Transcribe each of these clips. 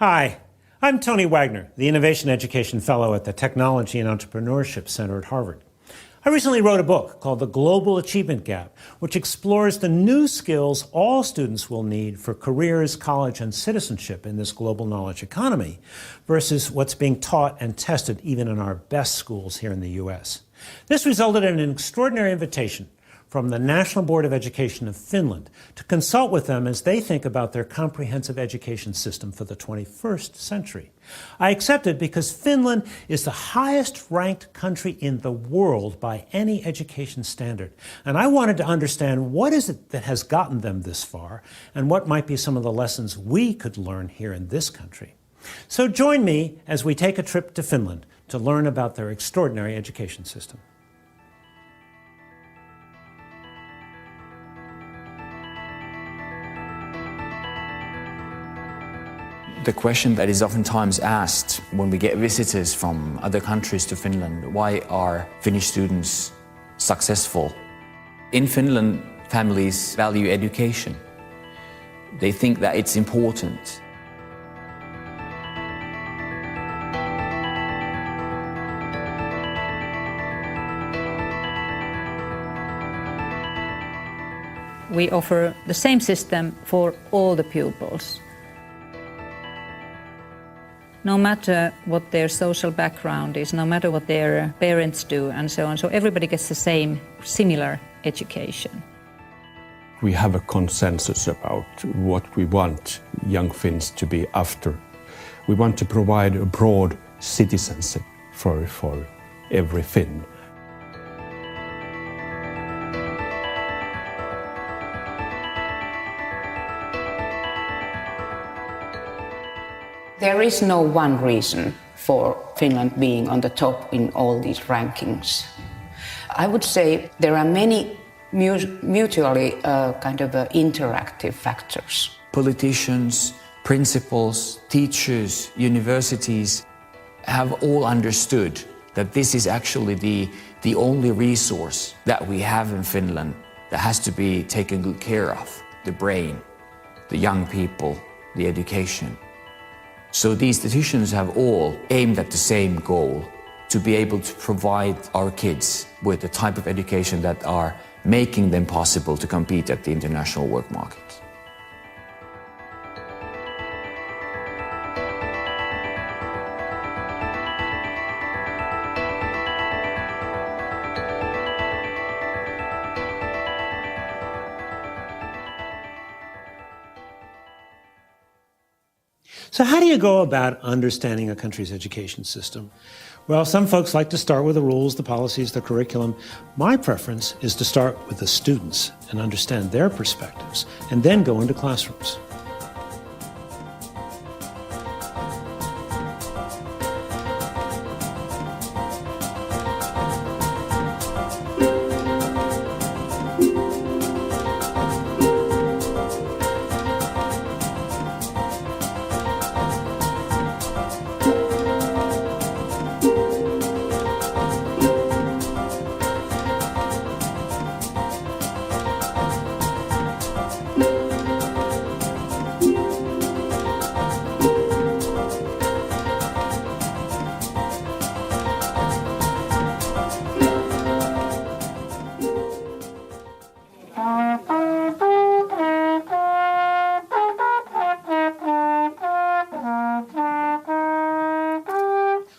Hi, I'm Tony Wagner, the Innovation Education Fellow at the Technology and Entrepreneurship Center at Harvard. I recently wrote a book called The Global Achievement Gap, which explores the new skills all students will need for careers, college, and citizenship in this global knowledge economy versus what's being taught and tested even in our best schools here in the U.S. This resulted in an extraordinary invitation from the National Board of Education of Finland to consult with them as they think about their comprehensive education system for the 21st century. I accepted because Finland is the highest ranked country in the world by any education standard. And I wanted to understand what is it that has gotten them this far and what might be some of the lessons we could learn here in this country. So join me as we take a trip to Finland to learn about their extraordinary education system. The question that is oftentimes asked when we get visitors from other countries to Finland, why are Finnish students successful? In Finland, families value education. They think that it's important. We offer the same system for all the pupils. No matter what their social background is, no matter what their parents do, and so on. So everybody gets the same, similar education. We have a consensus about what we want young Finns to be after. We want to provide a broad citizenship for every Finn. There is no one reason for Finland being on the top in all these rankings. I would say there are many mutually interactive factors. Politicians, principals, teachers, universities have all understood that this is actually the only resource that we have in Finland that has to be taken good care of, the brain, the young people, the education. So these decisions have all aimed at the same goal, to be able to provide our kids with the type of education that are making them possible to compete at the international work market. So how do you go about understanding a country's education system? Well, some folks like to start with the rules, the policies, the curriculum. My preference is to start with the students and understand their perspectives, and then go into classrooms.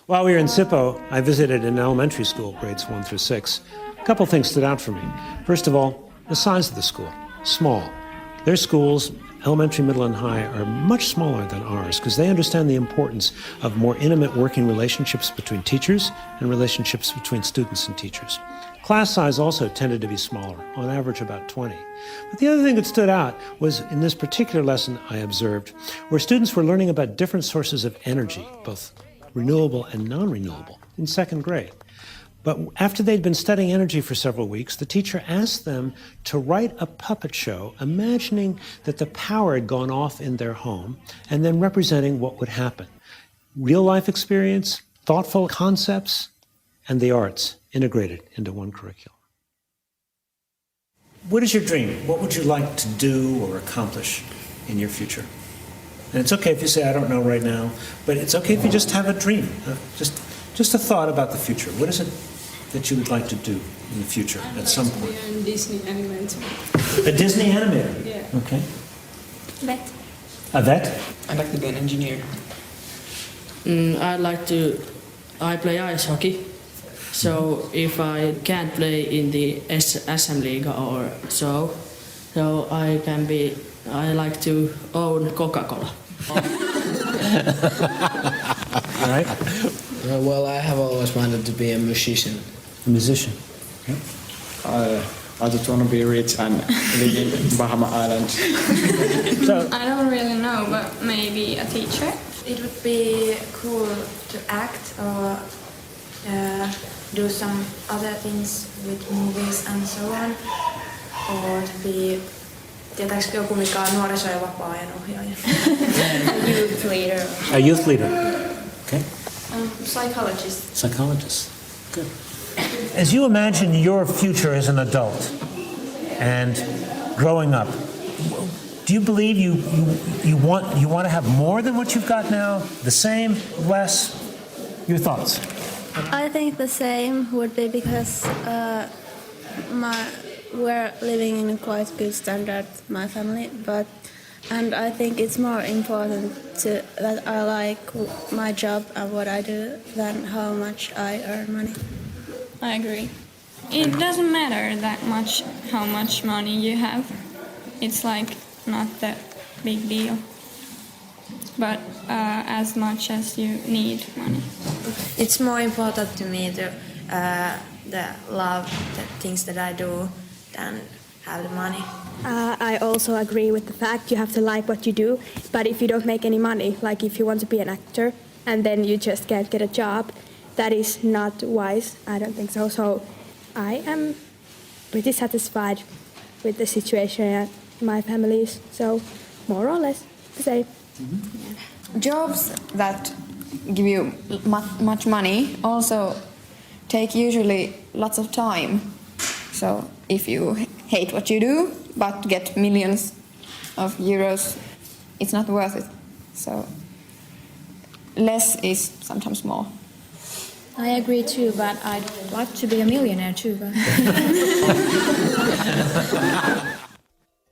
While we were in Sippo, I visited an elementary school, grades 1 through 6. A couple things stood out for me. First of all, the size of the school, small. Their schools, elementary, middle, and high, are much smaller than ours because they understand the importance of more intimate working relationships between teachers and relationships between students and teachers. Class size also tended to be smaller, on average about 20. But the other thing that stood out was in this particular lesson I observed, where students were learning about different sources of energy, both renewable and non-renewable, in second grade. But after they'd been studying energy for several weeks, the teacher asked them to write a puppet show, imagining that the power had gone off in their home, and then representing what would happen. Real-life experience, thoughtful concepts, and the arts integrated into one curriculum. What is your dream? What would you like to do or accomplish in your future? And it's okay if you say, I don't know right now, but it's okay if you just have a dream, just a thought about the future. What is it that you would like to do in the future at some point? I'd like to be a Disney animator. A Disney animator? Yeah. Okay. Vet. A vet? I'd like to be an engineer. I play ice hockey. So if I can't play in the SM League or so I like to own Coca-Cola. All right. Well, I have always wanted to be a musician. A musician. Okay. I just want to be rich and live in Bahama Islands. So, I don't really know, but maybe a teacher. It would be cool to act or do some other things with movies and so on. Or to be, tietääkö joku mikä on nuoriso- ja vapaa-ajan ohjaaja? A youth leader. a youth leader. Okay. Psychologist. Psychologist. Good. As you imagine your future as an adult and growing up, do you believe you want to have more than what you've got now? The same? Less? Your thoughts? I think the same would be because we're living in a quite good standard, my family, and I think it's more important that I like my job and what I do than how much I earn money. I agree. It doesn't matter that much how much money you have. It's like not that big deal. But as much as you need money. It's more important to me to love the things that I do than have the money. I also agree with the fact you have to like what you do, but if you don't make any money, like if you want to be an actor and then you just can't get a job, that is not wise. I don't think so. So I am pretty satisfied with the situation my family is, so more or less the same. Mm-hmm. Jobs that give you much money also take usually lots of time. So if you hate what you do but get millions of euros, it's not worth it. So less is sometimes more. I agree too, but I'd like to be a millionaire too. But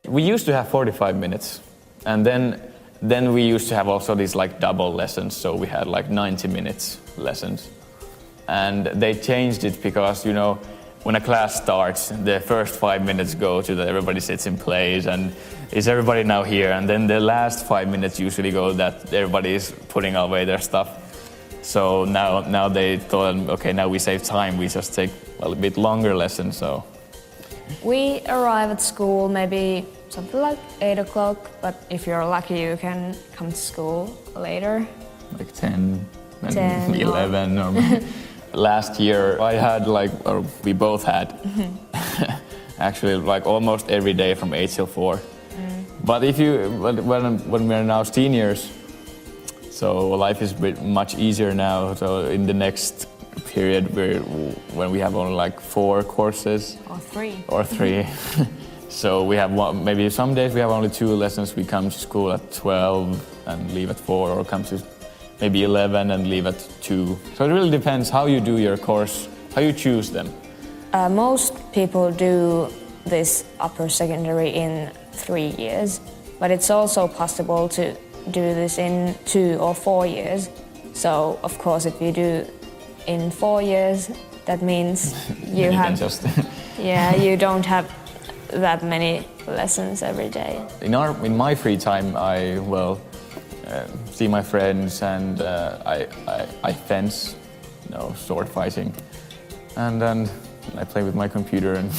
we used to have 45 minutes, and then we used to have also these like double lessons, so we had like 90 minutes lessons. And they changed it because, you know, when a class starts, the first 5 minutes go to everybody sits in place and is everybody now here, and then the last 5 minutes usually go that everybody is putting away their stuff. So now they thought, okay, now we save time, we just take a bit longer lessons. So we arrive at school maybe something like 8 o'clock, but if you're lucky you can come to school later. Like 10 and 11 or last year I had or we both had actually like almost every day from 8 till 4. But when we're now seniors, so life is much easier now. So in the next period, when we have only like 4 courses or 3, so we have maybe some days we have only 2 lessons. We come to school at 12 and leave at 4, or come to maybe 11 and leave at 2. So it really depends how you do your course, how you choose them. Most people do this upper secondary in 3 years, but it's also possible to do this in 2 or 4 years. So of course if you do in 4 years, that means you have you don't have that many lessons every day. In my free time I see my friends and I fence, sword fighting, and then I play with my computer and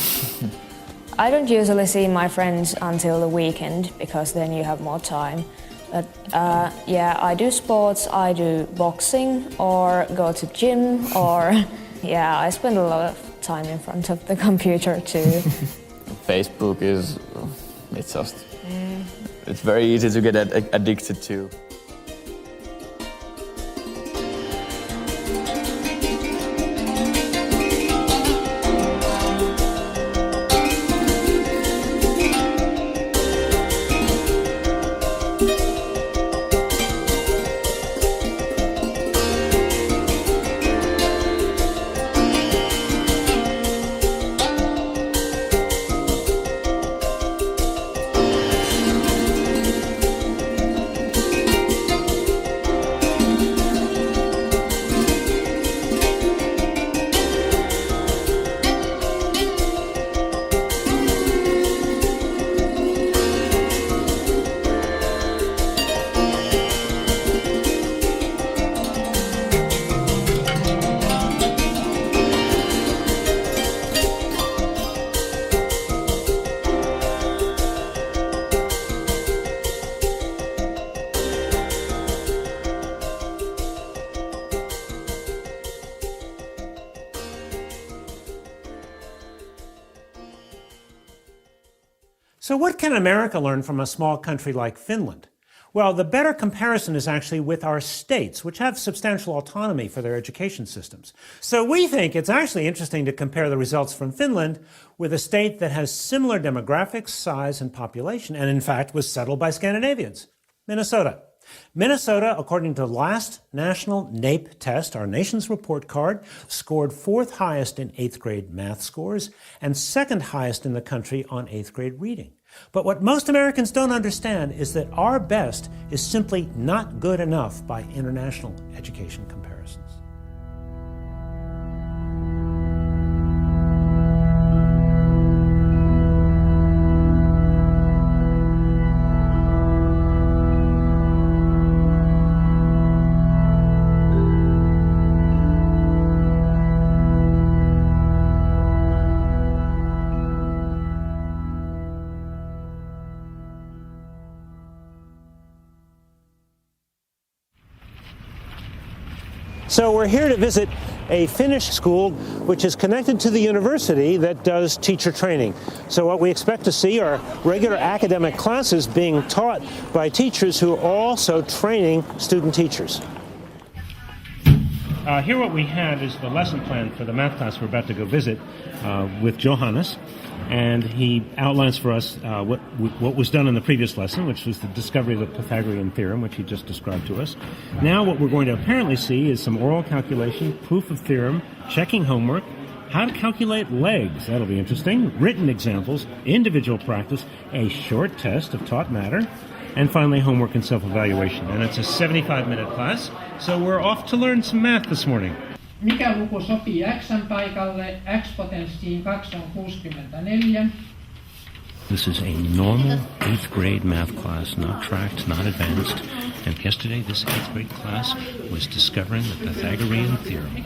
I don't usually see my friends until the weekend because then you have more time. But I do sports, I do boxing or go to gym, or I spend a lot of time in front of the computer too. Facebook it's very easy to get addicted to. So what can America learn from a small country like Finland? Well, the better comparison is actually with our states, which have substantial autonomy for their education systems. So we think it's actually interesting to compare the results from Finland with a state that has similar demographics, size, and population, and in fact was settled by Scandinavians, Minnesota. Minnesota, according to the last national NAEP test, our nation's report card, scored 4th highest in 8th grade math scores and 2nd highest in the country on 8th grade reading. But what most Americans don't understand is that our best is simply not good enough by international education comparisons. So we're here to visit a Finnish school which is connected to the university that does teacher training. So what we expect to see are regular academic classes being taught by teachers who are also training student teachers. Here what we have is the lesson plan for the math class we're about to go visit with Johannes. And he outlines for us what was done in the previous lesson, which was the discovery of the Pythagorean theorem, which he just described to us. Now what we're going to apparently see is some oral calculation, proof of theorem, checking homework, how to calculate legs, that'll be interesting, written examples, individual practice, a short test of taught matter, and finally homework and self-evaluation. And it's a 75-minute class, so we're off to learn some math this morning. Mikä luku sopii x:n paikalle? X-potenssiin 2 on 64. This is a normal 8th grade math class, not tracked, not advanced. And yesterday this 8th grade class was discovering the Pythagorean theorem.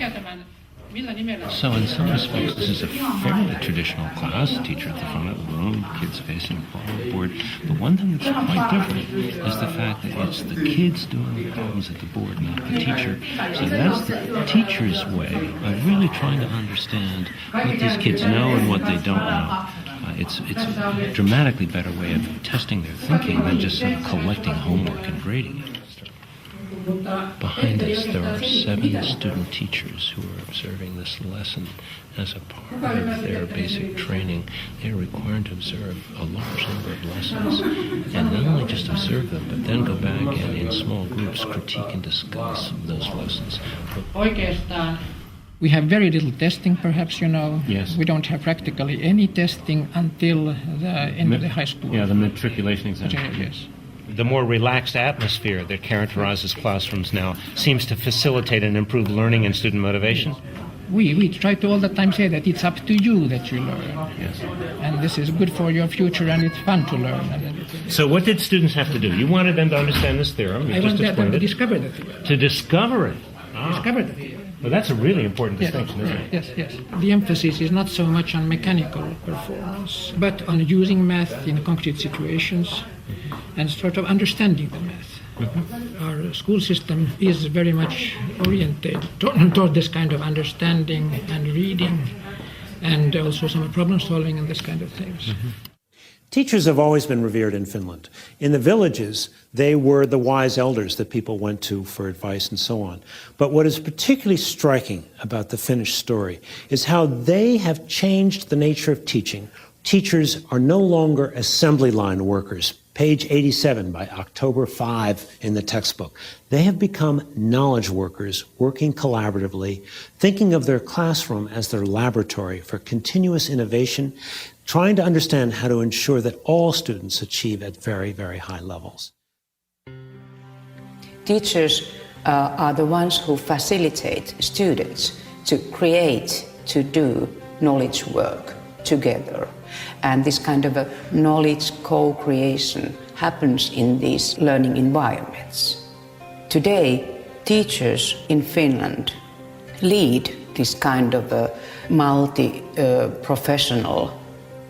So in some respects this is a fairly traditional class, teacher at the front of the room, kids facing a blackboard. But one thing that's quite different is the fact that it's the kids doing the problems at the board, not the teacher. So that's the teacher's way of really trying to understand what these kids know and what they don't know. It's a dramatically better way of testing their thinking than just sort of collecting homework and grading it. Behind us, there are 7 student teachers who are observing this lesson as a part of their basic training. They are required to observe a large number of lessons, and not only just observe them, but then go back and in small groups critique and discuss those lessons. Oikeastaan we have very little testing, perhaps, you know. Yes. We don't have practically any testing until the end of the high school. Yeah, the matriculation exam. Yes. The more relaxed atmosphere that characterizes classrooms now seems to facilitate and improve learning and student motivation. We try to all the time say that it's up to you that you learn. Yes. And this is good for your future and it's fun to learn. So what did students have to do? You wanted them to understand this theorem. I wanted them to discover the theorem. To discover it. Discover the theorem. Well, that's a really important distinction, isn't it? Yes. The emphasis is not so much on mechanical performance, but on using math in concrete situations and sort of understanding the math. Mm-hmm. Our school system is very much oriented toward this kind of understanding and reading and also some problem solving and this kind of things. Mm-hmm. Teachers have always been revered in Finland. In the villages, they were the wise elders that people went to for advice and so on. But what is particularly striking about the Finnish story is how they have changed the nature of teaching. Teachers are no longer assembly line workers. Page 87 by October 5 in the textbook. They have become knowledge workers working collaboratively, thinking of their classroom as their laboratory for continuous innovation, trying to understand how to ensure that all students achieve at very, very high levels. Teachers are the ones who facilitate students to create, to do knowledge work together. And this kind of a knowledge co-creation happens in these learning environments. Today, teachers in Finland lead this kind of a multi-professional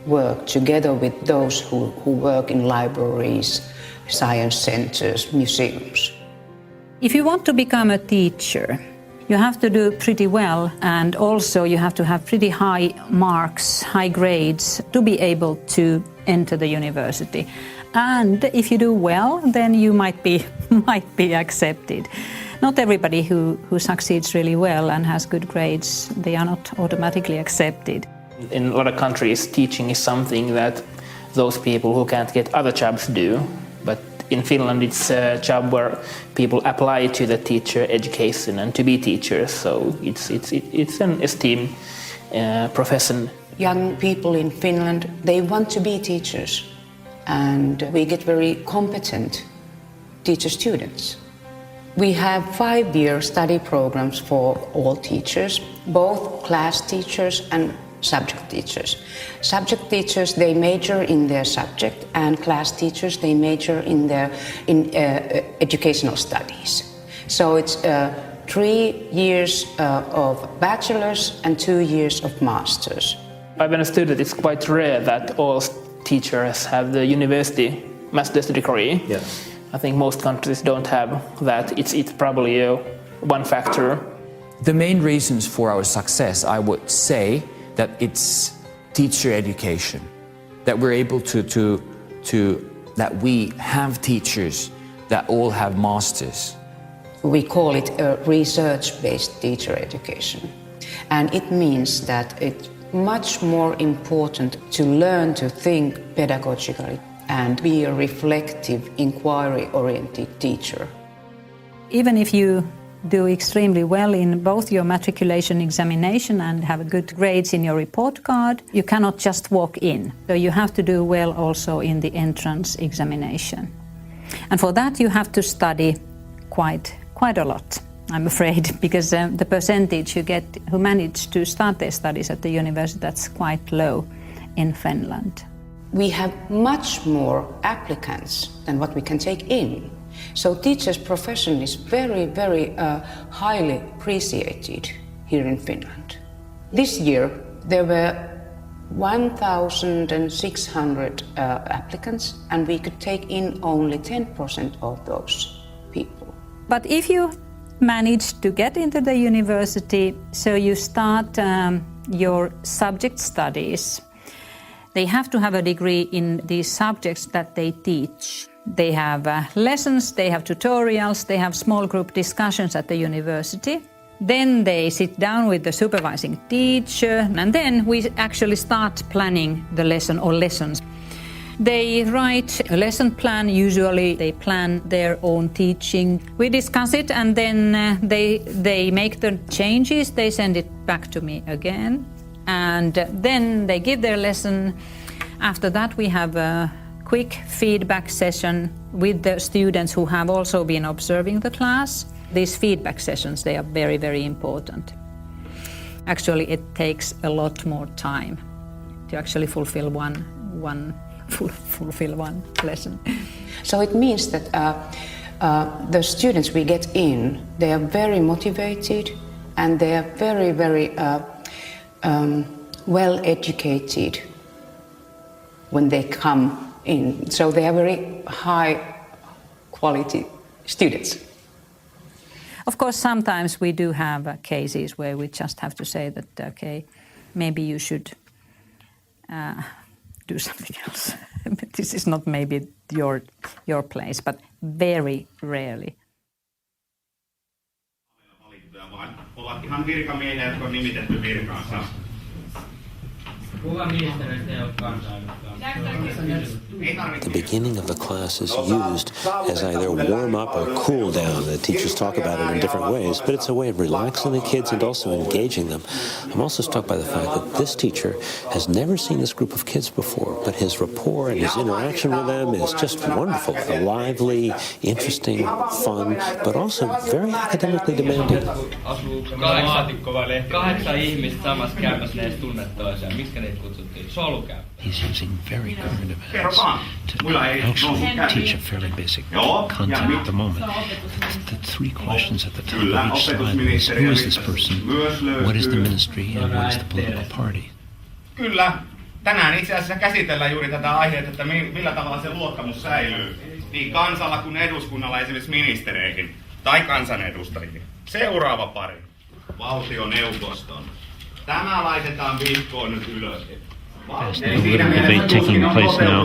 work together with those who work in libraries, science centers, museums. If you want to become a teacher, You have to do pretty well, and also you have to have pretty high marks, high grades to be able to enter the university. And if you do well, then you might be accepted. Not everybody who succeeds really well and has good grades, they are not automatically accepted. In a lot of countries, teaching is something that those people who can't get other jobs do. But in Finland, it's a job where people apply to the teacher education and to be teachers. So it's an esteemed profession. Young people in Finland, they want to be teachers. And we get very competent teacher students. We have 5-year study programs for all teachers, both class teachers and subject teachers. Subject teachers, they major in their subject, and class teachers, they major in educational studies. So it's 3 years of bachelor's and 2 years of master's. I've understood that it's quite rare that all teachers have the university master's degree. Yeah. I think most countries don't have that. It's probably one factor. The main reasons for our success, I would say, that it's teacher education, that we're able that we have teachers that all have masters. We call it a research-based teacher education. And it means that it's much more important to learn to think pedagogically and be a reflective, inquiry-oriented teacher. Even if you do extremely well in both your matriculation examination and have good grades in your report card, you cannot just walk in. So you have to do well also in the entrance examination. And for that you have to study quite a lot, I'm afraid, because the percentage who manage to start their studies at the university, that's quite low in Finland. We have much more applicants than what we can take in. So teacher's profession is very, very highly appreciated here in Finland. This year there were 1,600 applicants, and we could take in only 10% of those people. But if you manage to get into the university, so you start your subject studies, they have to have a degree in these subjects that they teach. They have lessons, they have tutorials, they have small group discussions at the university. Then they sit down with the supervising teacher, and then we actually start planning the lesson or lessons. They write a lesson plan. Usually they plan their own teaching. We discuss it, and then they make the changes. They send it back to me again, and then they give their lesson. After that we have a quick feedback session with the students who have also been observing the class. These feedback sessions, they are very, very important. Actually, it takes a lot more time to actually fulfill one lesson. So it means that the students we get in, they are very motivated and they are very, very well educated when they come in. So they are very high quality students. Of course, sometimes we do have cases where we just have to say that, okay, maybe you should do something else. This is not maybe your place, but very rarely. Ovat ihan virkamiehiä, jotka on nimitetty virkaansa. The beginning of the class is used as either warm up or cool down. The teachers talk about it in different ways, but it's a way of relaxing the kids and also engaging them. I'm also struck by the fact that this teacher has never seen this group of kids before, but his rapport and his interaction with them is just wonderful. Lively, interesting, fun, but also very academically demanding. 8 ihmistä samassa käymässä, ne edes tunne toisiaan. Miksi niitä kutsuttiin? Solukäy. He's using very current events to actually teach a fairly basic content at the moment. The 3 questions at the top of each slide is, who is this person, what is the ministry, and what is the political party? Kyllä. Tänään itse asiassa käsitellään juuri tätä aihetta, että millä tavalla se luottamus säilyy niin kansalla kuin eduskunnalla esimerkiksi ministereihin tai kansanedustajiin. Seuraava pari. valtioneuvoston. Tämä laitetaan vihkoon nyt ylös. Fascinating debate taking place now.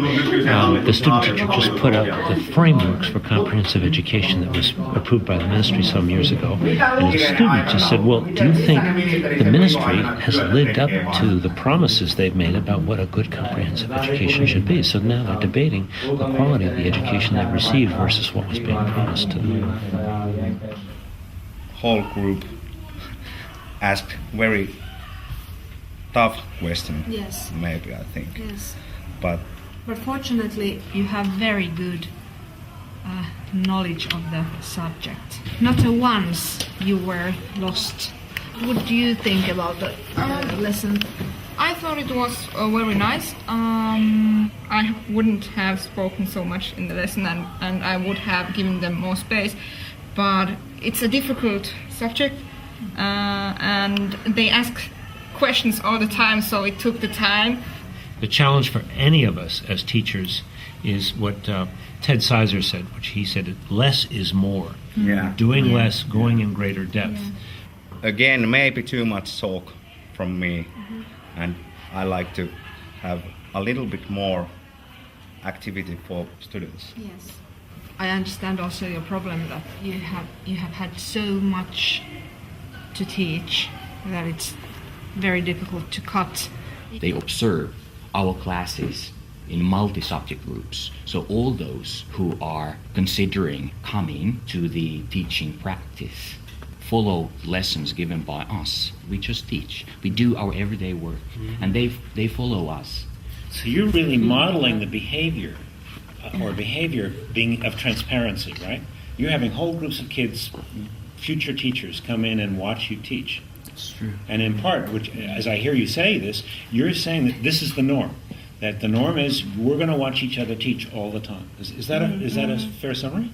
The student teacher just put up the frameworks for comprehensive education that was approved by the ministry some years ago. And the student just said, well, do you think the ministry has lived up to the promises they've made about what a good comprehensive education should be? So now they're debating the quality of the education they've received versus what was being promised to them. Whole group asked very tough question. Yes. Maybe, I think. Yes. But fortunately, you have very good knowledge of the subject. Not once you were lost. What do you think about the lesson? I thought it was very nice. I wouldn't have spoken so much in the lesson, and I would have given them more space. But it's a difficult subject, and they ask questions all the time, so it took the time. The challenge for any of us as teachers is what Ted Sizer said, which he said, less is more. Yeah. Doing less, going in greater depth. Yeah. Again, maybe too much talk from me, and I like to have a little bit more activity for students. Yes. I understand also your problem that you have had so much to teach that it's very difficult to cut. They observe our classes in multi-subject groups. So all those who are considering coming to the teaching practice follow lessons given by us. We just teach. We do our everyday work, and they follow us. So you're really modeling the behavior, or behavior being of transparency, right? You're having whole groups of kids, future teachers, come in and watch you teach. It's true. And in part, which, as I hear you say this, you're saying that this is the norm. That the norm is we're going to watch each other teach all the time. Is that a fair summary?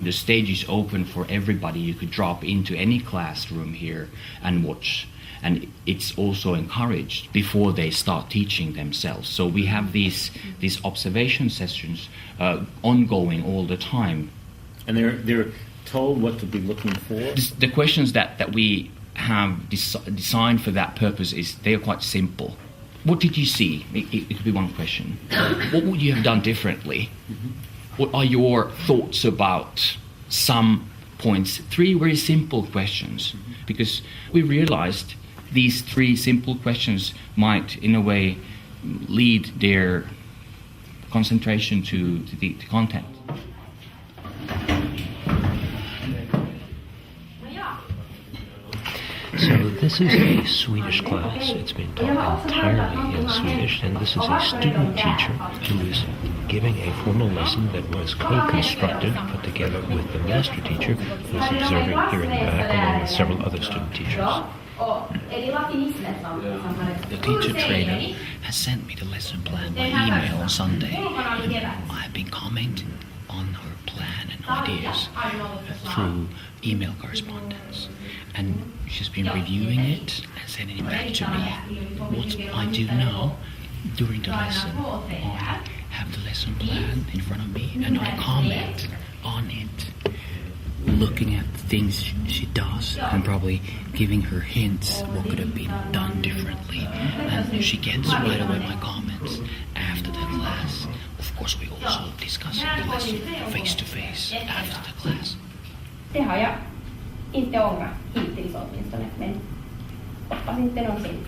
The stage is open for everybody. You could drop into any classroom here and watch. And it's also encouraged before they start teaching themselves. So we have these observation sessions ongoing all the time. And they're told what to be looking for? The questions that we have designed for that purpose they are quite simple. What did you see? It could be one question. What would you have done differently? What are your thoughts about some points? 3 very simple questions. Because we realized these 3 simple questions might, in a way, lead their concentration to the content. So this is a Swedish class. It's been taught entirely in Swedish, and this is a student teacher who is giving a formal lesson that was co-constructed, put together with the master teacher, who is observing here in the back, along with several other student teachers. The teacher trainer has sent me the lesson plan by email on Sunday. I have been commenting on her plan and ideas through email correspondence. And she's been reviewing it and sending it back to me. What I do now during the lesson, I have the lesson plan in front of me and I comment on it, looking at the things she does and probably giving her hints what could have been done differently. And she gets right away my comments after the class. Of course, we also discuss the lesson face to face after the class. Det har jag inte ångrat hittills åtminstone, men hoppas inte någonsin.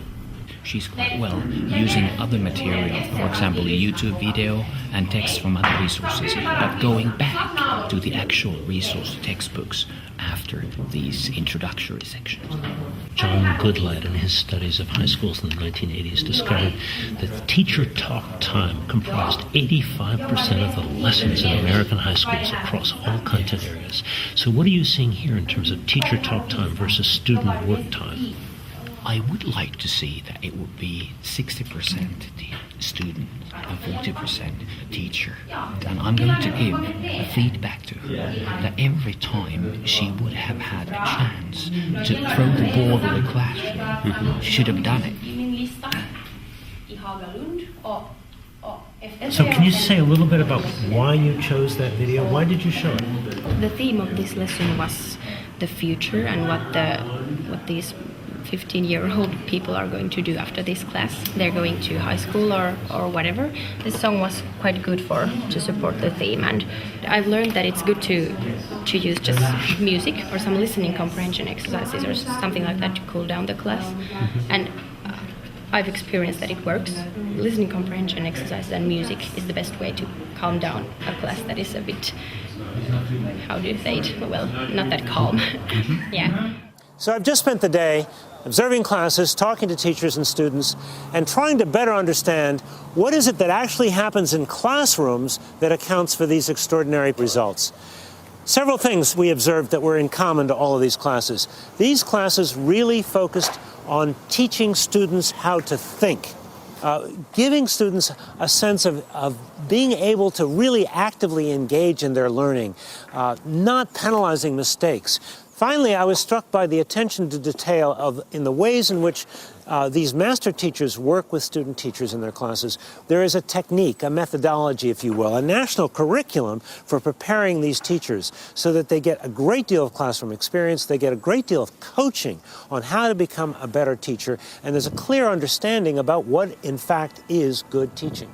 She's quite well using other material, for example, a YouTube video and text from other resources, but going back to the actual resource textbooks after these introductory sections. John Goodlad, in his studies of high schools in the 1980s, discovered that teacher talk time comprised 85% of the lessons in American high schools across all content areas. So what are you seeing here in terms of teacher talk time versus student work time? I would like to see that it would be 60% the student and 40% teacher. And I'm going to give feedback to her that every time she would have had a chance to throw the ball in the classroom, she should have done it. So can you say a little bit about why you chose that video? Why did you show it? The theme of this lesson was the future and what these 15-year-old people are going to do after this class. They're going to high school or whatever. This song was quite good to support the theme, and I've learned that it's good to use just music or some listening comprehension exercises or something like that to cool down the class. And I've experienced that it works. Listening comprehension exercises and music is the best way to calm down a class that is a bit, how do you say it? Well, not that calm. Yeah. So I've just spent the day observing classes, talking to teachers and students, and trying to better understand what is it that actually happens in classrooms that accounts for these extraordinary results. Several things we observed that were in common to all of these classes. These classes really focused on teaching students how to think, giving students a sense of being able to really actively engage in their learning, not penalizing mistakes. Finally, I was struck by the attention to detail in the ways in which these master teachers work with student teachers in their classes. There is a technique, a methodology, if you will, a national curriculum for preparing these teachers so that they get a great deal of classroom experience, they get a great deal of coaching on how to become a better teacher, and there's a clear understanding about what, in fact, is good teaching.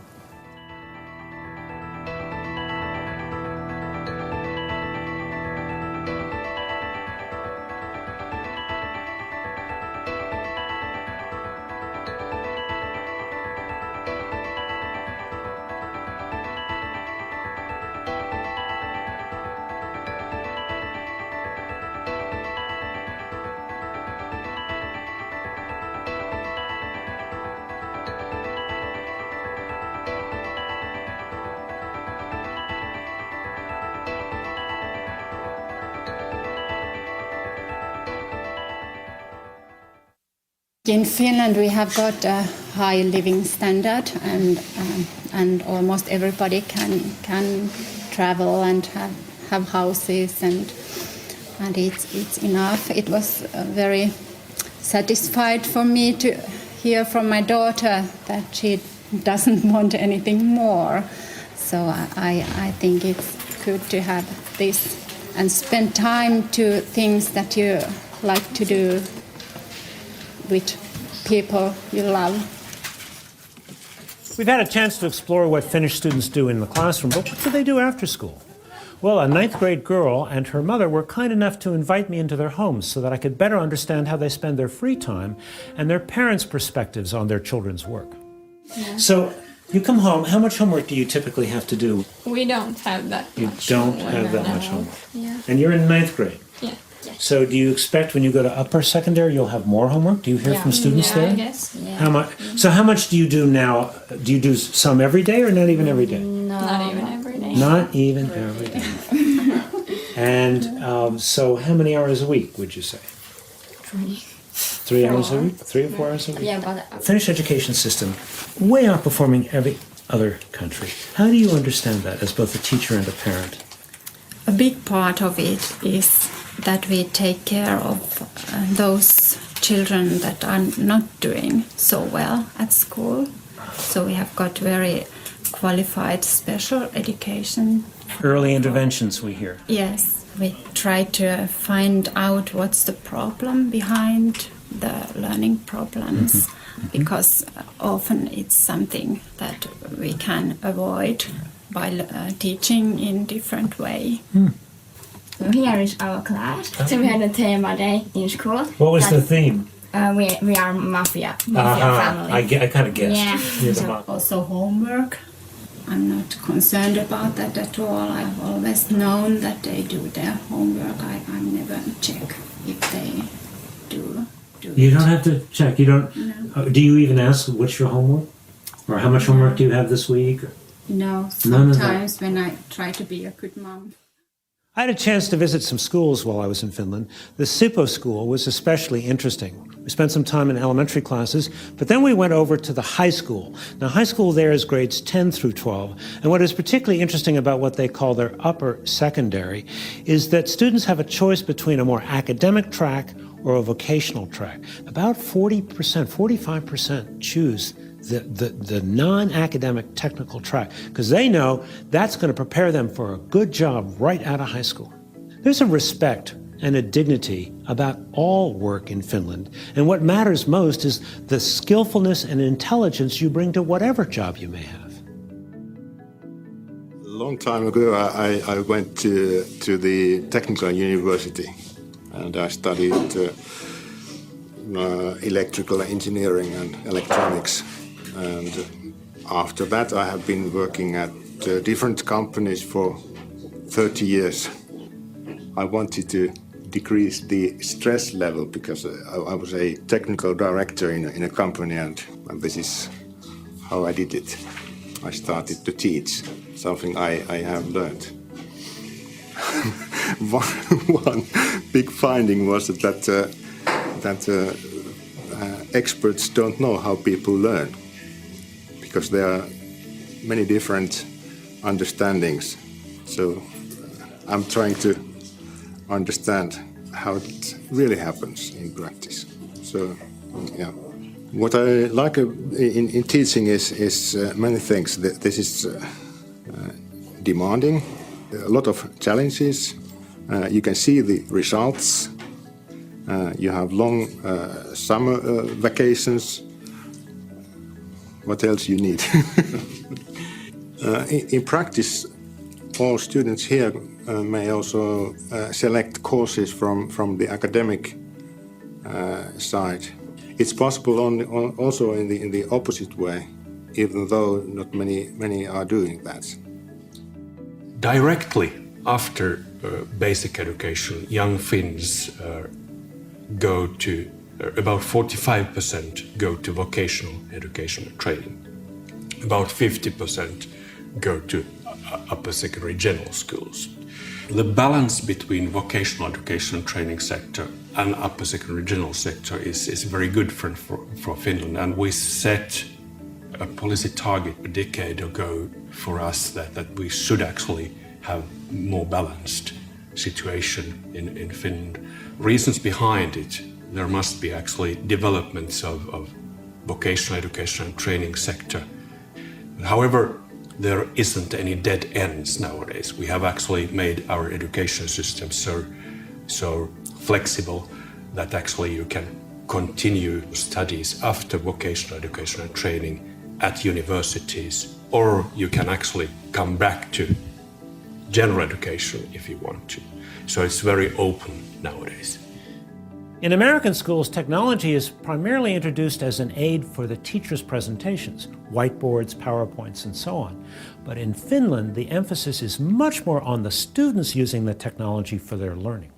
In Finland, we have got a high living standard, and almost everybody can travel and have houses, and it's enough. It was very satisfied for me to hear from my daughter that she doesn't want anything more. So I think it's good to have this and spend time to things that you like to do with people you love. We've had a chance to explore what Finnish students do in the classroom, but what do they do after school? Well, a 9th grade girl and her mother were kind enough to invite me into their homes so that I could better understand how they spend their free time and their parents' perspectives on their children's work. Yeah. So you come home, how much homework do you typically have to do? We don't have that You much. don't have that much homework. Yeah. And you're in 9th grade. Yeah. So do you expect when you go to upper secondary you'll have more homework? Do you hear from students there? I guess. Yeah. How much do you do now? Do you do some every day or not even every day? No. Not even every day. Not even every day. And so how many hours a week would you say? 3 hours a week? 3 or 4 hours a week? Yeah, but Finnish education system, way outperforming every other country. How do you understand that as both a teacher and a parent? a big part of it is that we take care of those children that are not doing so well at school. So we have got very qualified special education. Early interventions, we hear. Yes, we try to find out what's the problem behind the learning problems, because often it's something that we can avoid by teaching in different way. So here is our class. So we had a thema day in school. What was the theme? We are mafia family. I kind of guessed. Yeah. You're the So mom. also homework. I'm not concerned about that at all. I've always known that they do their homework. I never check if they do You it. don't have to check. You don't. No. Do you even ask what's your homework, or how much homework do you have this week? No, None of that. sometimes when I try to be a good mom. I had a chance to visit some schools while I was in Finland. The Sippo school was especially interesting. We spent some time in elementary classes, but then we went over to the high school. Now, high school there is grades 10 through 12, and what is particularly interesting about what they call their upper secondary is that students have a choice between a more academic track or a vocational track. About 40%, 45% choose the non-academic technical track, because they know that's going to prepare them for a good job right out of high school. There's a respect and a dignity about all work in Finland. And what matters most is the skillfulness and intelligence you bring to whatever job you may have. A long time ago, I went to the technical university, and I studied electrical engineering and electronics. And after that, I have been working at different companies for 30 years. I wanted to decrease the stress level because I was a technical director in a company, and this is how I did it. I started to teach something I have learned. One big finding was that experts don't know how people learn, because there are many different understandings. So I'm trying to understand how it really happens in practice. So, yeah. What I like in teaching is many things. This is demanding, a lot of challenges. You can see the results. You have long summer vacations. What else you need? In practice, all students here may also select courses from the academic side. It's possible also in the opposite way, even though not many are doing that. Directly after basic education, young Finns go to, about 45% go to vocational education and training. About 50% go to upper secondary general schools. The balance between vocational education and training sector and upper secondary general sector is very good for Finland, and we set a policy target a decade ago for us that we should actually have more balanced situation in Finland. Reasons behind it, there must be actually developments of vocational education and training sector. However, there isn't any dead ends nowadays. We have actually made our education system so flexible that actually you can continue studies after vocational education and training at universities, or you can actually come back to general education if you want to. So it's very open nowadays. In American schools, technology is primarily introduced as an aid for the teacher's presentations, whiteboards, PowerPoints, and so on. But in Finland, the emphasis is much more on the students using the technology for their learning.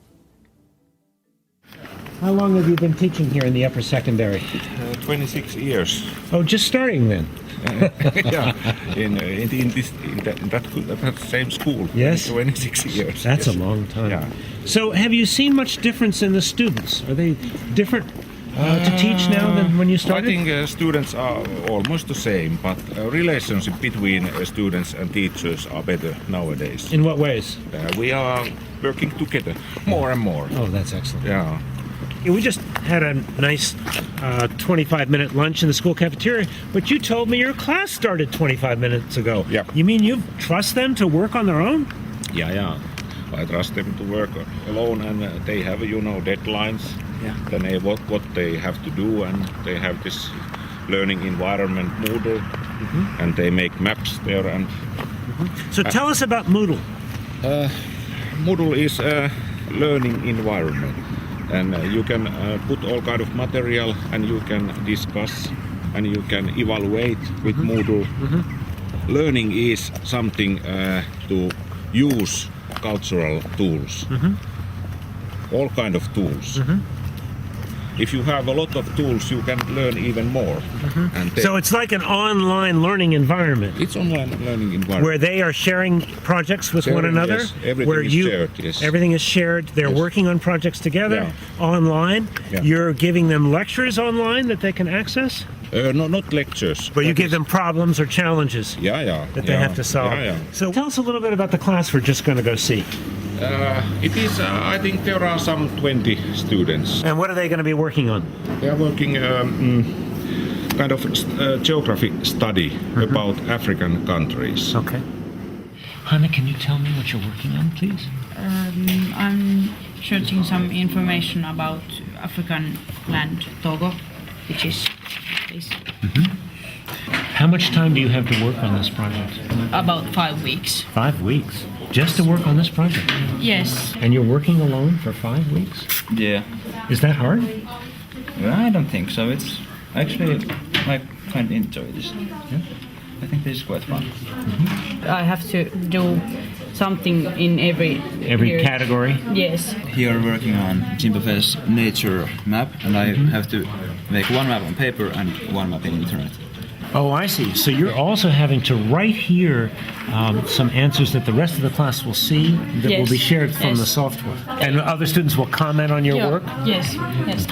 How long have you been teaching here in the upper secondary? 26 years. Oh, just starting then? Yeah, in that same school. Yes? 26 years. That's yes. a long time. Yeah. So have you seen much difference in the students? Are they different to teach now than when you started? I think students are almost the same, but relationship between students and teachers are better nowadays. In what ways? We are working together more and more. Oh, that's excellent. Yeah. We just had a nice 25-minute lunch in the school cafeteria, but you told me your class started 25 minutes ago. Yeah. You mean you trust them to work on their own? Yeah. I trust them to work alone, and they have, deadlines. Yeah. Then what they have to do, and they have this learning environment Moodle, and they make maps there. And So tell us about Moodle. Moodle is a learning environment, and you can put all kind of material, and you can discuss, and you can evaluate with Moodle. Learning is something to use cultural tools, all kind of tools. If you have a lot of tools, you can learn even more. And So it's like an online learning environment. It's online learning environment. Where they are sharing projects with one another. Yes. Everything where is shared, yes. Everything is shared. They're working on projects together online. Yeah. You're giving them lectures online that they can access? No, not lectures. But you give them problems or challenges that they have to solve. Yeah. So tell us a little bit about the class we're just going to go see. It is, I think there are some 20 students. And what are they going to be working on? They are working kind of geography study about African countries. Okay. Hanna, can you tell me what you're working on, please? I'm searching some information about African land Togo, which is this. How much time do you have to work on this project? About 5 weeks. 5 weeks? Just to work on this project? Yes. And you're working alone for 5 weeks? Yeah. Is that hard? Well, I don't think so. It's actually, I kind of enjoy this. Yeah. I think this is quite fun. I have to do something in every category? Yes. Here we're working on Zimbabwe's nature map, and I have to make one map on paper and one map in internet. Oh, I see. So you're also having to write here some answers that the rest of the class will see that will be shared from the software. And other students will comment on your work? Yes, yes.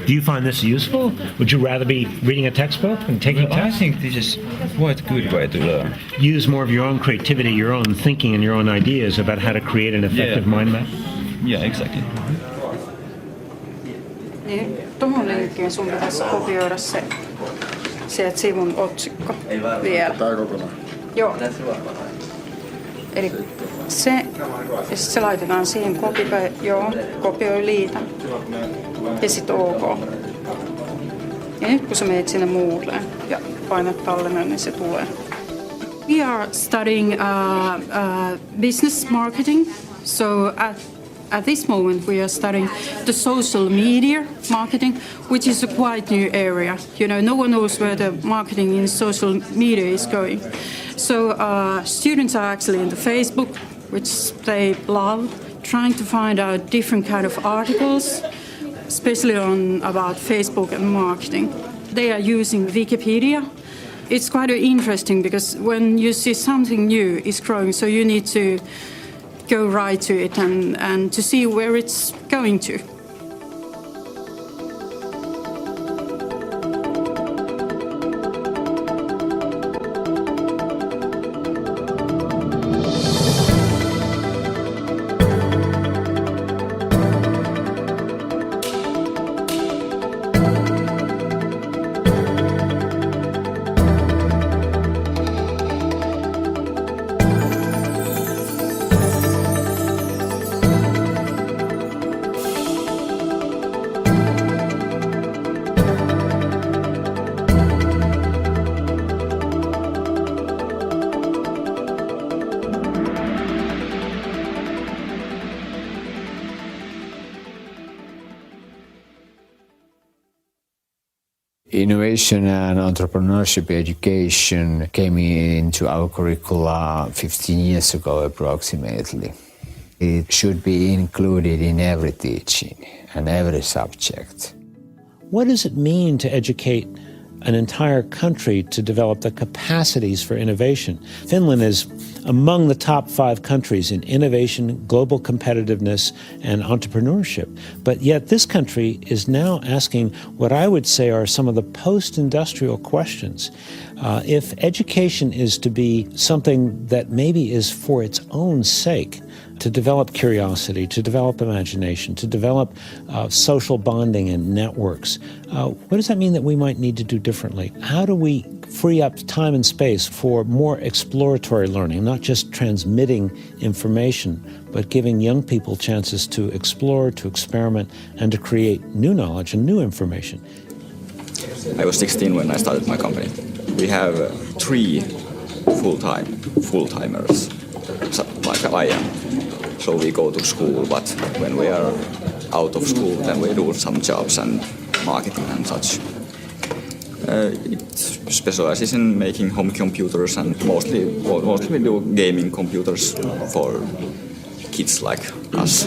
Do you find this useful? Would you rather be reading a textbook and taking tests? I think this is quite a good way to learn. Use more of your own creativity, your own thinking, and your own ideas about how to create an effective mind map? Yeah, exactly. Niin, tuohon linkkiin sun pitäisi kopioida se sieltä sivun otsikko vielä. Tää kokonaan? Joo. Eli se, ja sit se laitetaan siihen kopioi liitä. Ja sit OK. Ja nyt kun sä menet sinne Moodleen ja painat tallennan, niin se tulee. We are studying business marketing. So at this moment, we are studying the social media marketing, which is a quite new area. You know, no one knows where the marketing in social media is going. So students are actually in the Facebook, which they love, trying to find out different kind of articles, especially about Facebook and marketing. They are using Wikipedia. It's quite interesting because when you see something new is growing, so you need to go right to it and to see where it's going to. Innovation and entrepreneurship education came into our curricula 15 years ago approximately. It should be included in every teaching and every subject. What does it mean to educate an entire country to develop the capacities for innovation? Finland is among the top 5 countries in innovation, global competitiveness, and entrepreneurship. But yet this country is now asking what I would say are some of the post-industrial questions. If education is to be something that maybe is for its own sake, to develop curiosity, to develop imagination, to develop social bonding and networks, what does that mean that we might need to do differently? How do we free up time and space for more exploratory learning, not just transmitting information, but giving young people chances to explore, to experiment, and to create new knowledge and new information? I was 16 when I started my company. We have 3 full-timers, like I am. So we go to school, but when we are out of school, then we do some jobs and marketing and such. It specializes in making home computers, and mostly we do gaming computers for kids like us.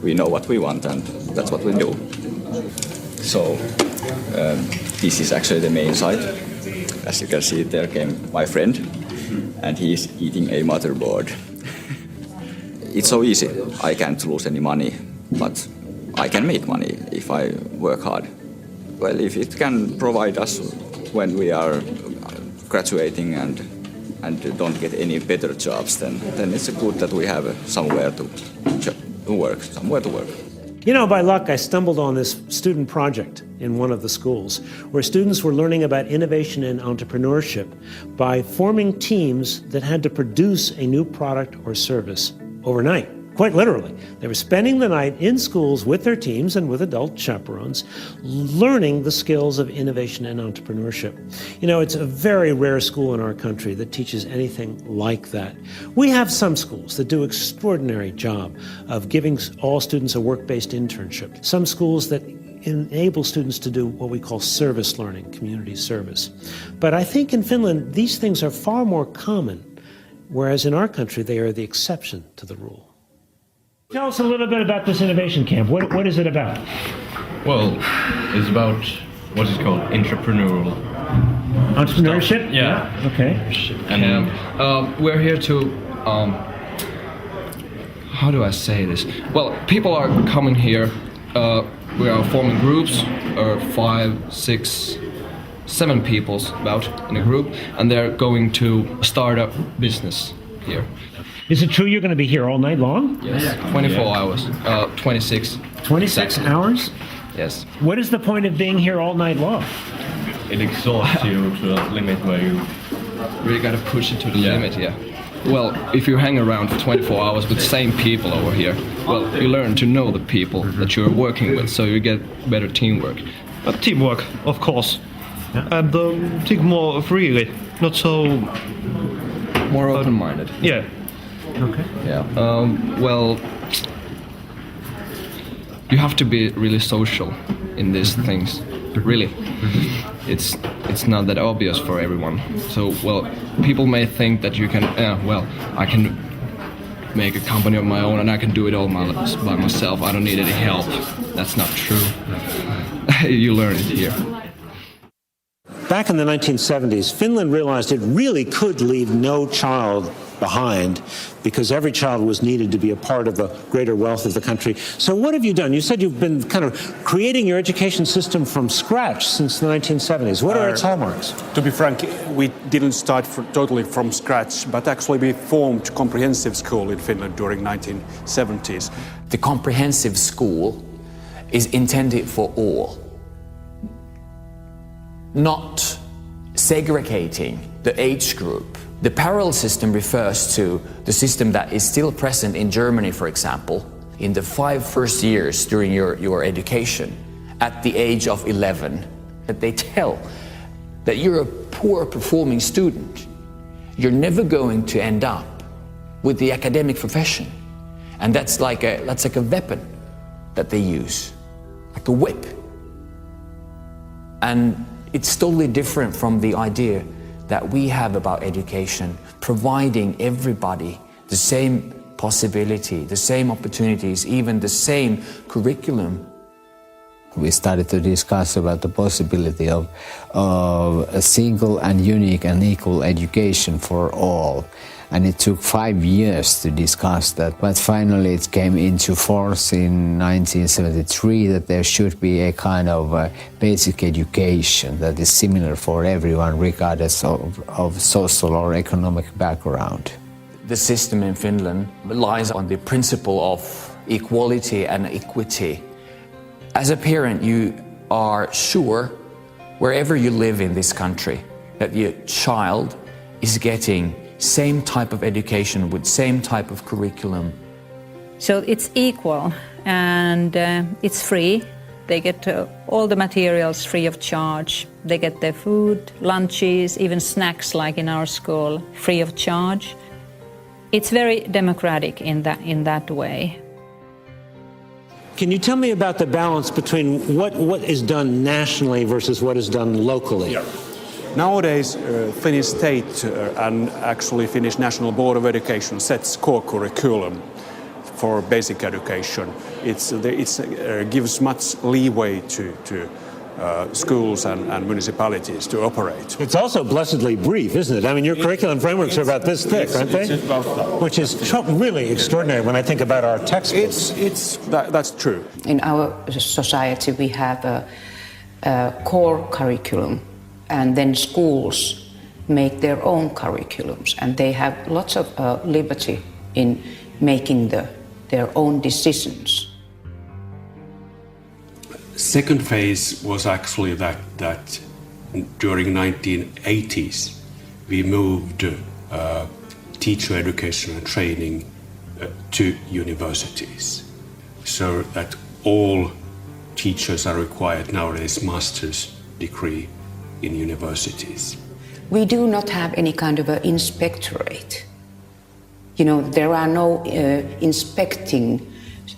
We know what we want, and that's what we do. So this is actually the main site. As you can see, there came my friend, and he's eating a motherboard. It's so easy. I can't lose any money, but I can make money if I work hard. Well, if it can provide us when we are graduating and don't get any better jobs, then it's good that we have somewhere to work. You know, by luck, I stumbled on this student project in one of the schools where students were learning about innovation and entrepreneurship by forming teams that had to produce a new product or service overnight. Quite literally. They were spending the night in schools with their teams and with adult chaperones, learning the skills of innovation and entrepreneurship. You know, it's a very rare school in our country that teaches anything like that. We have some schools that do an extraordinary job of giving all students a work-based internship. Some schools that enable students to do what we call service learning, community service. But I think in Finland, these things are far more common, whereas in our country, they are the exception to the rule. Tell us a little bit about this innovation camp. What is it about? Well, it's about what is called entrepreneurial entrepreneurship. Stuff. Yeah. Okay. And we're here to how do I say this? Well, people are coming here. We are forming groups, 5, 6, 7 people about in a group, and they're going to start a business here. Is it true you're going to be here all night long? Yes, 24 hours, 26. 26 hours? Yes. What is the point of being here all night long? It exhausts you to a limit where you really got to push it to the limit, yeah. Well, if you hang around for 24 hours with the same people over here, well, you learn to know the people that you're working with, so you get better teamwork. Teamwork, of course. And think more freely, not so... More open-minded. Yeah. Okay. Yeah. Well, you have to be really social in these things. Really, it's not that obvious for everyone. So, well, people may think that you can. Well, I can make a company of my own and I can do it all by myself. I don't need any help. That's not true. You learn it here. Back in the 1970s, Finland realized it really could leave no child behind because every child was needed to be a part of the greater wealth of the country. So what have you done? You said you've been kind of creating your education system from scratch since the 1970s. What are its hallmarks? To be frank, we didn't start totally from scratch, but actually we formed comprehensive school in Finland during 1970s. The comprehensive school is intended for all, not segregating the age group. The parallel system refers to the system that is still present in Germany, for example, in the 5 first years during your education, at the age of 11, that they tell that you're a poor performing student, you're never going to end up with the academic profession. And that's like a weapon that they use, like a whip. And it's totally different from the idea that we have about education, providing everybody the same possibility, the same opportunities, even the same curriculum. We started to discuss about the possibility of a single and unique and equal education for all. And it took 5 years to discuss that, but finally it came into force in 1973 that there should be a kind of basic education that is similar for everyone regardless of social or economic background. The system in Finland relies on the principle of equality and equity. As a parent, you are sure, wherever you live in this country, that your child is getting same type of education with same type of curriculum. So it's equal and it's free. They get all the materials free of charge. They get their food, lunches, even snacks like in our school, free of charge. It's very democratic in that way. Can you tell me about the balance between what is done nationally versus what is done locally? Yeah. Nowadays, Finnish state and actually Finnish National Board of Education sets core curriculum for basic education. It gives much leeway to schools and municipalities to operate. It's also blessedly brief, isn't it? I mean, your curriculum frameworks are about this thick, aren't they? It's about that. Which is really extraordinary when I think about our textbooks. That's true. In our society, we have a core curriculum, and then schools make their own curriculums, and they have lots of liberty in making their own decisions. second phase was actually that during 1980s we moved teacher education and training to universities, so that all teachers are required nowadays master's degree in universities. We do not have any kind of an inspectorate. You know, there are no inspecting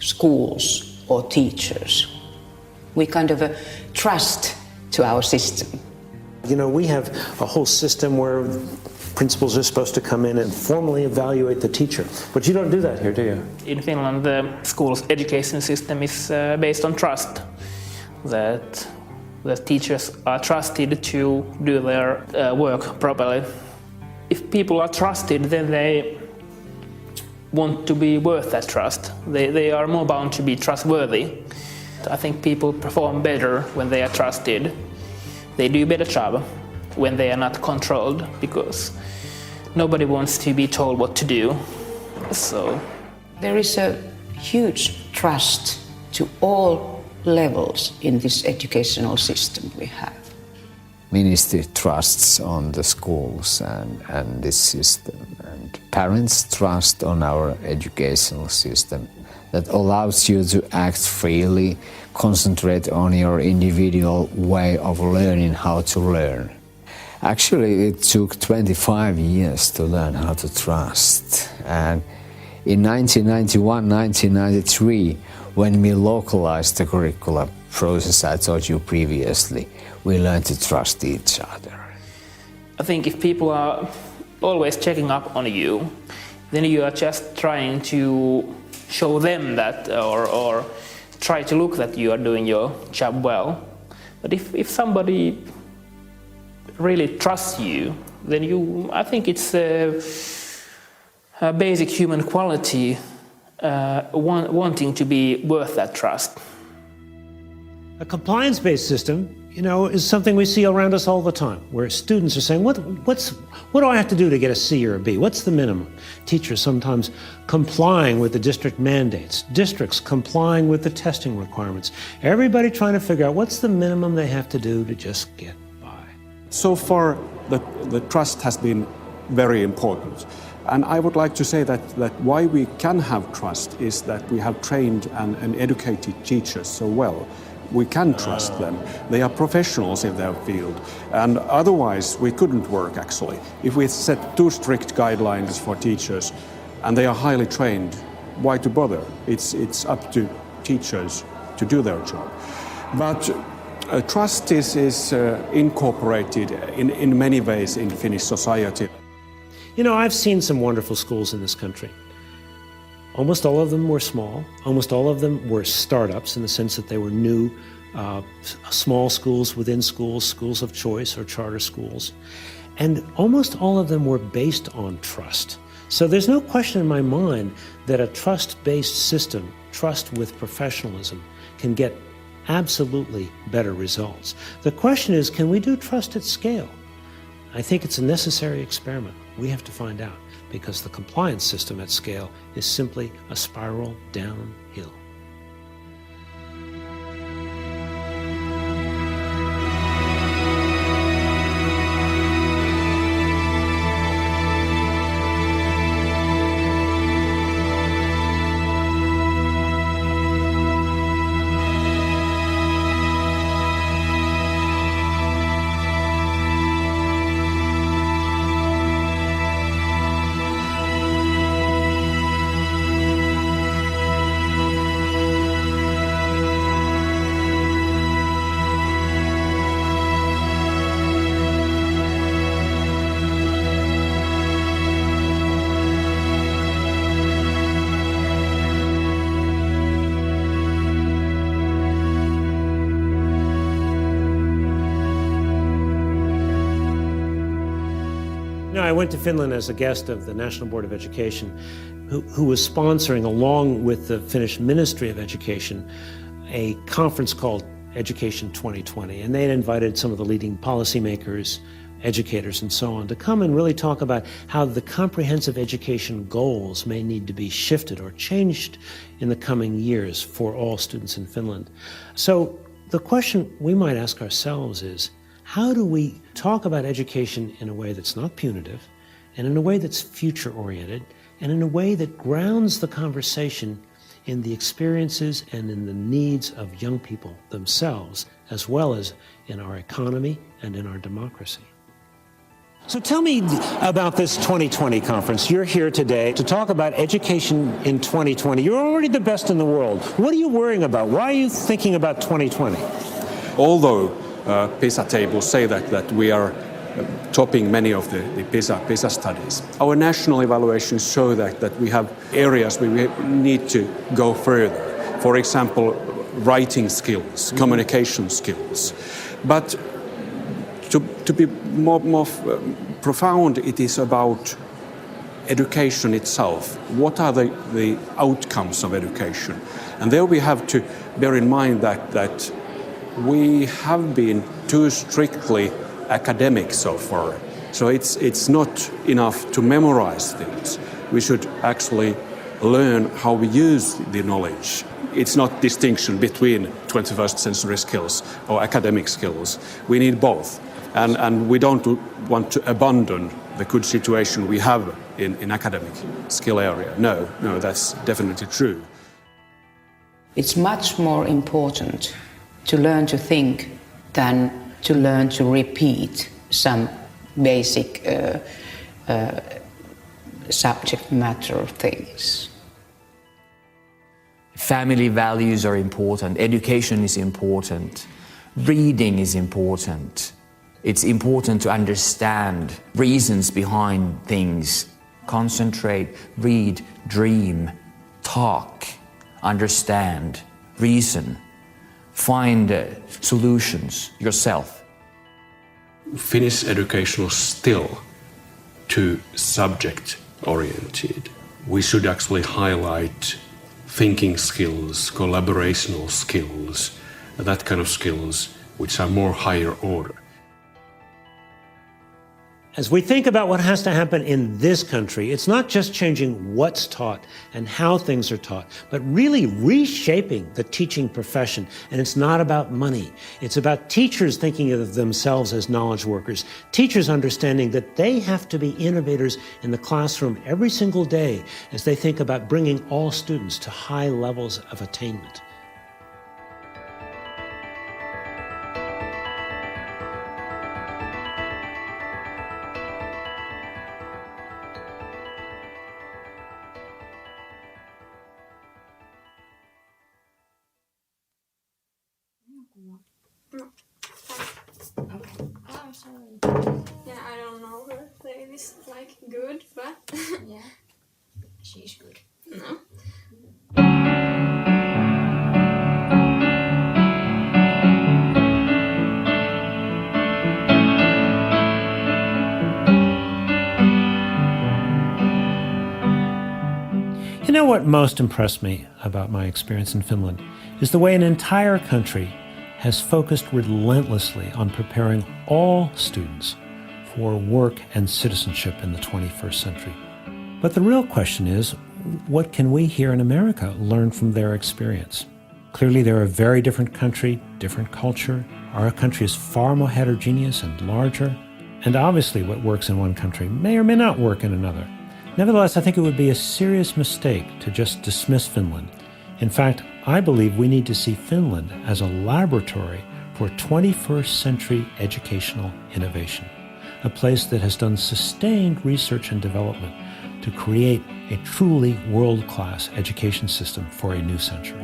schools or teachers. We kind of trust to our system. You know, we have a whole system where principals are supposed to come in and formally evaluate the teacher. But you don't do that here, do you? In Finland, the school's education system is based on trust. That the teachers are trusted to do their work properly. If people are trusted, then they want to be worth that trust. They are more bound to be trustworthy. I think people perform better when they are trusted. They do a better job when they are not controlled, because nobody wants to be told what to do. So there is a huge trust to all levels in this educational system we have. Ministry trusts on the schools and this system, and parents trust on our educational system that allows you to act freely, concentrate on your individual way of learning how to learn. Actually, it took 25 years to learn how to trust. And in 1991, 1993, when we localized the curriculum process I told you previously, we learned to trust each other. I think if people are always checking up on you, then you are just trying to show them that, or try to look that you are doing your job well. But if somebody really trusts you, then I think it's a basic human quality, wanting to be worth that trust. A compliance-based system, you know, is something we see around us all the time, where students are saying, what do I have to do to get a C or a B? What's the minimum? Teachers sometimes complying with the district mandates, districts complying with the testing requirements, everybody trying to figure out what's the minimum they have to do to just get by. So far, the trust has been very important. And I would like to say that why we can have trust is that we have trained and educated teachers so well. We can trust them. They are professionals in their field. And otherwise, we couldn't work, actually. If we set too strict guidelines for teachers and they are highly trained, why to bother? It's up to teachers to do their job. But trust is incorporated in many ways in Finnish society. You know, I've seen some wonderful schools in this country. Almost all of them were small. Almost all of them were startups in the sense that they were new, small schools within schools, schools of choice or charter schools. And almost all of them were based on trust. So there's no question in my mind that a trust-based system, trust with professionalism, can get absolutely better results. The question is, can we do trust at scale? I think it's a necessary experiment. We have to find out, because the compliance system at scale is simply a spiral downhill. I went to Finland as a guest of the National Board of Education, who was sponsoring, along with the Finnish Ministry of Education, a conference called Education 2020. And they had invited some of the leading policymakers, educators, and so on to come and really talk about how the comprehensive education goals may need to be shifted or changed in the coming years for all students in Finland. So the question we might ask ourselves is, how do we talk about education in a way that's not punitive, and in a way that's future-oriented, and in a way that grounds the conversation in the experiences and in the needs of young people themselves, as well as in our economy and in our democracy? So tell me about this 2020 conference. You're here today to talk about education in 2020. You're already the best in the world. What are you worrying about? Why are you thinking about 2020? Although PISA tables say that we are topping many of the PISA studies, our national evaluations show that we have areas where we need to go further. For example, writing skills, communication skills. But to be more profound, it is about education itself. What are the outcomes of education? And there we have to bear in mind that we have been too strictly academic so far. So it's not enough to memorize things. We should actually learn how we use the knowledge. It's not distinction between 21st century skills or academic skills. We need both. And we don't want to abandon the good situation we have in academic skill area. No, that's definitely true. It's much more important to learn to think than to learn to repeat some basic subject matter things. Family values are important, education is important, reading is important. It's important to understand reasons behind things. Concentrate, read, dream, talk, understand, reason, find solutions yourself. Finnish education is still too subject-oriented. We should actually highlight thinking skills, collaborational skills, that kind of skills which are more higher order. As we think about what has to happen in this country, it's not just changing what's taught and how things are taught, but really reshaping the teaching profession. And it's not about money. It's about teachers thinking of themselves as knowledge workers, teachers understanding that they have to be innovators in the classroom every single day as they think about bringing all students to high levels of attainment. Oh, sorry. Yeah, I don't know her play this like good, but yeah, she's good. No. You know what most impressed me about my experience in Finland is the way an entire country has focused relentlessly on preparing all students for work and citizenship in the 21st century. But the real question is, what can we here in America learn from their experience? Clearly, they're a very different country, different culture. Our country is far more heterogeneous and larger. And obviously, what works in one country may or may not work in another. Nevertheless, I think it would be a serious mistake to just dismiss Finland. In fact, I believe we need to see Finland as a laboratory for 21st century educational innovation, a place that has done sustained research and development to create a truly world-class education system for a new century.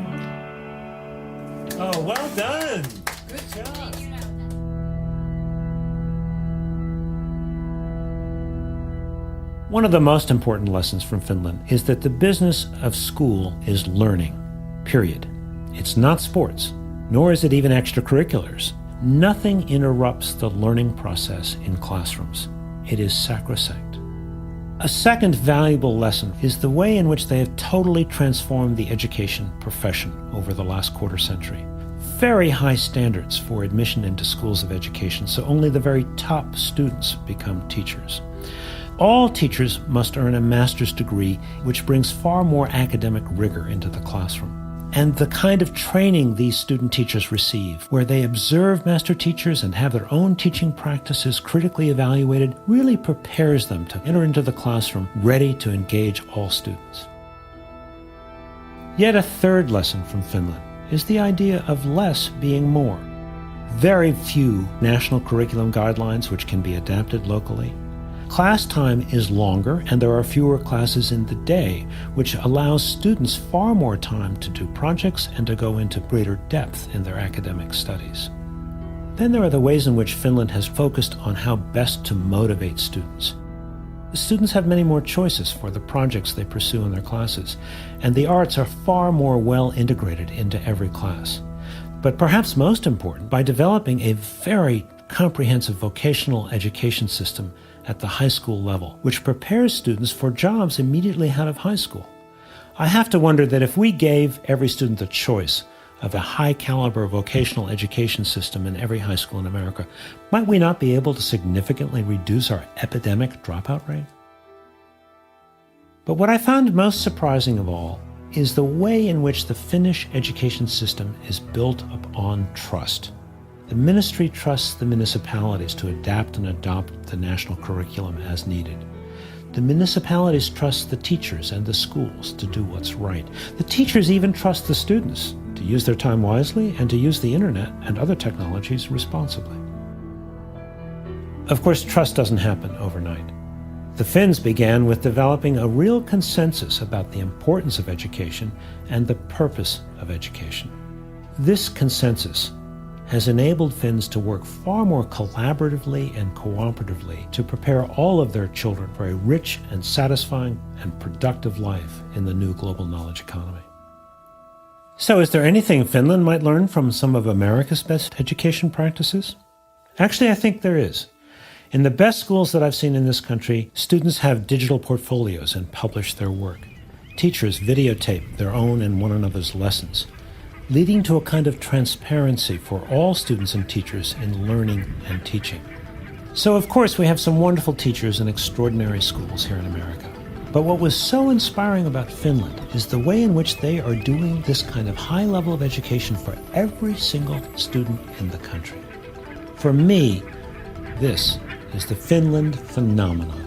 Oh, well done! Good job! One of the most important lessons from Finland is that the business of school is learning, period. It's not sports, nor is it even extracurriculars. Nothing interrupts the learning process in classrooms. It is sacrosanct. A second valuable lesson is the way in which they have totally transformed the education profession over the last quarter century. Very high standards for admission into schools of education, so only the very top students become teachers. All teachers must earn a master's degree, which brings far more academic rigor into the classroom. And the kind of training these student teachers receive, where they observe master teachers and have their own teaching practices critically evaluated, really prepares them to enter into the classroom ready to engage all students. Yet a third lesson from Finland is the idea of less being more. Very few national curriculum guidelines which can be adapted locally. Class time is longer and there are fewer classes in the day, which allows students far more time to do projects and to go into greater depth in their academic studies. Then there are the ways in which Finland has focused on how best to motivate students. The students have many more choices for the projects they pursue in their classes, and the arts are far more well integrated into every class. But perhaps most important, by developing a very comprehensive vocational education system at the high school level, which prepares students for jobs immediately out of high school. I have to wonder that if we gave every student the choice of a high-caliber vocational education system in every high school in America, might we not be able to significantly reduce our epidemic dropout rate? But what I found most surprising of all is the way in which the Finnish education system is built upon trust. The ministry trusts the municipalities to adapt and adopt the national curriculum as needed. The municipalities trust the teachers and the schools to do what's right. The teachers even trust the students to use their time wisely and to use the internet and other technologies responsibly. Of course, trust doesn't happen overnight. The Finns began with developing a real consensus about the importance of education and the purpose of education. This consensus has enabled Finns to work far more collaboratively and cooperatively to prepare all of their children for a rich and satisfying and productive life in the new global knowledge economy. So is there anything Finland might learn from some of America's best education practices? Actually, I think there is. In the best schools that I've seen in this country, students have digital portfolios and publish their work. Teachers videotape their own and one another's lessons, leading to a kind of transparency for all students and teachers in learning and teaching. So of course we have some wonderful teachers and extraordinary schools here in America. But what was so inspiring about Finland is the way in which they are doing this kind of high level of education for every single student in the country. For me, this is the Finland phenomenon.